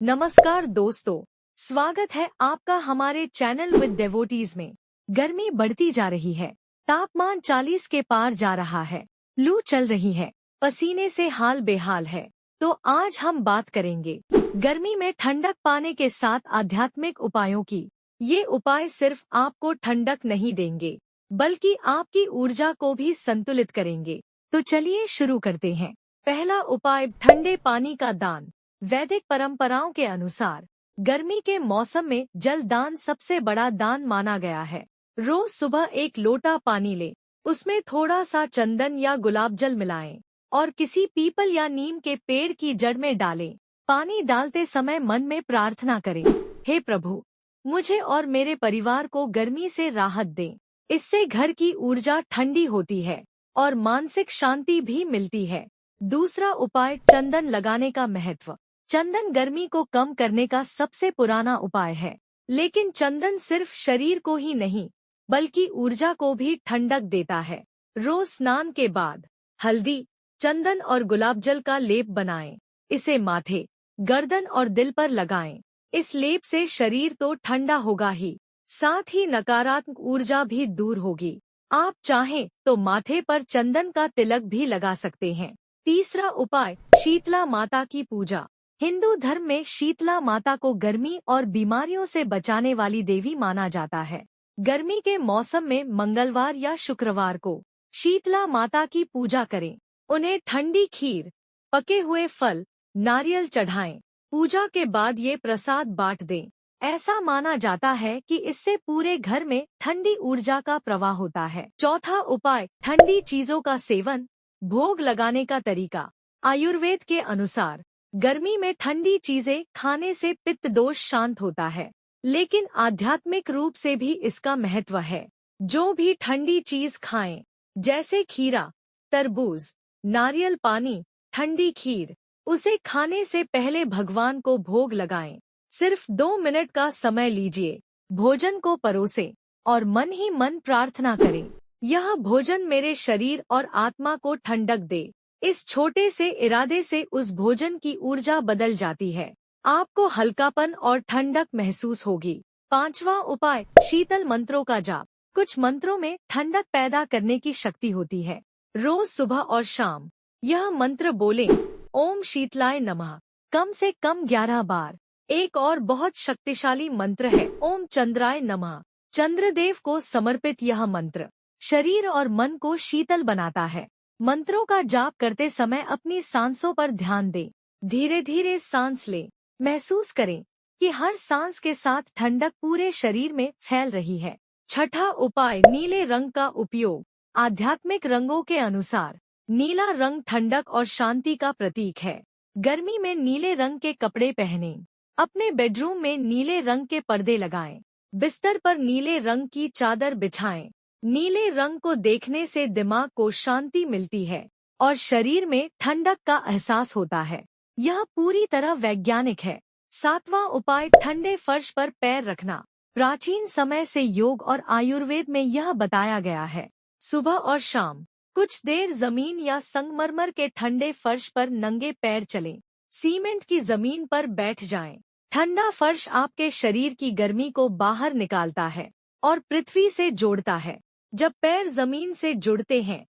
नमस्कार दोस्तों, स्वागत है आपका हमारे चैनल विद डेवोटीज में। गर्मी बढ़ती जा रही है, तापमान 40 के पार जा रहा है, लू चल रही है, पसीने से हाल बेहाल है। तो आज हम बात करेंगे गर्मी में ठंडक पाने के 7 आध्यात्मिक उपायों की। ये उपाय सिर्फ आपको ठंडक नहीं देंगे, बल्कि आपकी ऊर्जा को भी संतुलित करेंगे। तो चलिए शुरू करते हैं। पहला उपाय, ठंडे पानी का दान। वैदिक परंपराओं के अनुसार गर्मी के मौसम में जल दान सबसे बड़ा दान माना गया है। रोज सुबह एक लोटा पानी लें, उसमें थोड़ा सा चंदन या गुलाब जल मिलाएं और किसी पीपल या नीम के पेड़ की जड़ में डालें। पानी डालते समय मन में प्रार्थना करें, हे प्रभु, मुझे और मेरे परिवार को गर्मी से राहत दें। इससे घर की ऊर्जा ठंडी होती है और मानसिक शांति भी मिलती है। दूसरा उपाय, चंदन लगाने का महत्व। चंदन गर्मी को कम करने का सबसे पुराना उपाय है, लेकिन चंदन सिर्फ शरीर को ही नहीं, बल्कि ऊर्जा को भी ठंडक देता है। रोज स्नान के बाद हल्दी, चंदन और गुलाब जल का लेप बनाएं। इसे माथे, गर्दन और दिल पर लगाएं। इस लेप से शरीर तो ठंडा होगा ही, साथ ही नकारात्मक ऊर्जा भी दूर होगी। आप चाहें तो माथे पर चंदन का तिलक भी लगा सकते हैं। तीसरा उपाय, शीतला माता की पूजा। हिंदू धर्म में शीतला माता को गर्मी और बीमारियों से बचाने वाली देवी माना जाता है। गर्मी के मौसम में मंगलवार या शुक्रवार को शीतला माता की पूजा करें। उन्हें ठंडी खीर, पके हुए फल, नारियल चढ़ाएं। पूजा के बाद ये प्रसाद बांट दें। ऐसा माना जाता है कि इससे पूरे घर में ठंडी ऊर्जा का प्रवाह होता है। चौथा उपाय, ठंडी चीजों का सेवन। भोग लगाने का तरीका। आयुर्वेद के अनुसार गर्मी में ठंडी चीजें खाने से पित्त दोष शांत होता है, लेकिन आध्यात्मिक रूप से भी इसका महत्व है। जो भी ठंडी चीज खाएं, जैसे खीरा, तरबूज, नारियल पानी, ठंडी खीर, उसे खाने से पहले भगवान को भोग लगाएं। सिर्फ 2 मिनट का समय लीजिए, भोजन को परोसें और मन ही मन प्रार्थना करें, यह भोजन मेरे शरीर और आत्मा को ठंडक दे। इस छोटे से इरादे से उस भोजन की ऊर्जा बदल जाती है। आपको हल्कापन और ठंडक महसूस होगी। पांचवा उपाय, शीतल मंत्रों का जाप। कुछ मंत्रों में ठंडक पैदा करने की शक्ति होती है। रोज सुबह और शाम यह मंत्र बोलें, ओम शीतलाय नमः, कम से कम 11 बार। एक और बहुत शक्तिशाली मंत्र है, ओम चंद्राय नमः। चंद्रदेव को समर्पित यह मंत्र शरीर और मन को शीतल बनाता है। मंत्रों का जाप करते समय अपनी सांसों पर ध्यान दें। धीरे धीरे सांस लें। महसूस करें कि हर सांस के साथ ठंडक पूरे शरीर में फैल रही है। छठा उपाय, नीले रंग का उपयोग। आध्यात्मिक रंगों के अनुसार नीला रंग ठंडक और शांति का प्रतीक है। गर्मी में नीले रंग के कपड़े पहनें। अपने बेडरूम में नीले रंग के पर्दे लगाएं। बिस्तर पर नीले रंग की चादर बिछाएं। नीले रंग को देखने से दिमाग को शांति मिलती है और शरीर में ठंडक का एहसास होता है। यह पूरी तरह वैज्ञानिक है। सातवां उपाय, ठंडे फर्श पर पैर रखना। प्राचीन समय से योग और आयुर्वेद में यह बताया गया है। सुबह और शाम कुछ देर जमीन या संगमरमर के ठंडे फर्श पर नंगे पैर चलें। सीमेंट की जमीन पर बैठ जाएं। ठंडा फर्श आपके शरीर की गर्मी को बाहर निकालता है और पृथ्वी से जोड़ता है। जब पैर जमीन से जुड़ते हैं,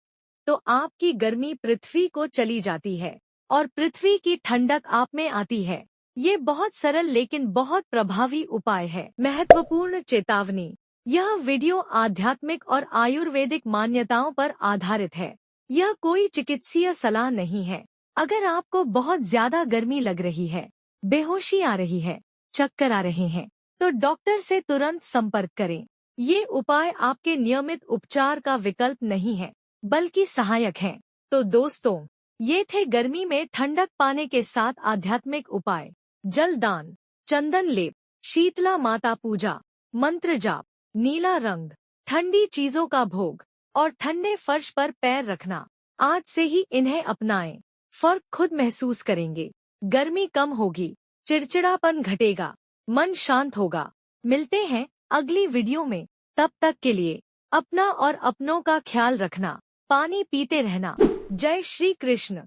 तो आपकी गर्मी पृथ्वी को चली जाती है और पृथ्वी की ठंडक आप में आती है। ये बहुत सरल लेकिन बहुत प्रभावी उपाय है। महत्वपूर्ण चेतावनी, यह वीडियो आध्यात्मिक और आयुर्वेदिक मान्यताओं पर आधारित है। यह कोई चिकित्सीय सलाह नहीं है। अगर आपको बहुत ज्यादा गर्मी लग रही है, बेहोशी आ रही है, चक्कर आ रहे हैं, तो डॉक्टर से तुरंत संपर्क करें। ये उपाय आपके नियमित उपचार का विकल्प नहीं है, बल्कि सहायक हैं। तो दोस्तों, ये थे गर्मी में ठंडक पाने के 7 आध्यात्मिक उपाय। जल दान, चंदन लेप, शीतला माता पूजा, मंत्र जाप, नीला रंग, ठंडी चीजों का भोग और ठंडे फर्श पर पैर रखना। आज से ही इन्हें अपनाएं, फर्क खुद महसूस करेंगे। गर्मी कम होगी, चिड़चिड़ापन घटेगा, मन शांत होगा। मिलते हैं अगली वीडियो में। तब तक के लिए अपना और अपनों का ख्याल रखना, पानी पीते रहना। जय श्री कृष्ण।